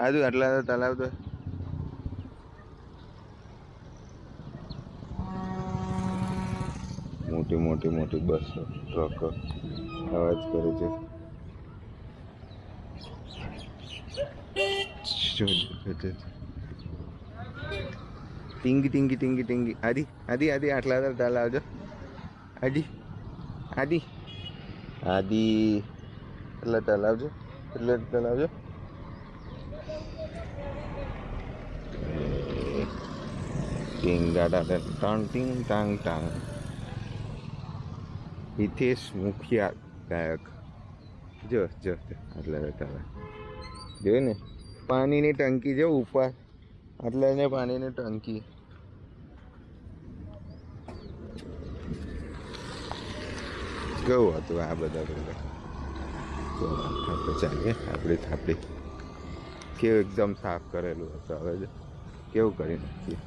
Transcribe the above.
આજુ આટલા તલાવ તો મોટી મોટી મોટી બસો ટ્રકો અવાજ કરે છે. ટીંગી ટીંગી ટીંગી ટીંગી આદિ આદિ આદિ આટલા તલાવ આવજો આદિ આદિ આદિ એટલા તલાવજો એટલે તલાવજો. ટીંગા ટાંગ ટીંગ ટાંગ ટાંગ. હિતેશ મુખિયા ગાયક. જો જો આટલા તલાવ જોયું ને. પાણીની ટંકી જો ઉપર એટલે ને પાણીની ટંકી. કેવું હતું આ બધા ચાલીએ આપણે થાપડી કેવું એકદમ સાફ કરેલું હતું. હવે કેવું કરી નાખીએ.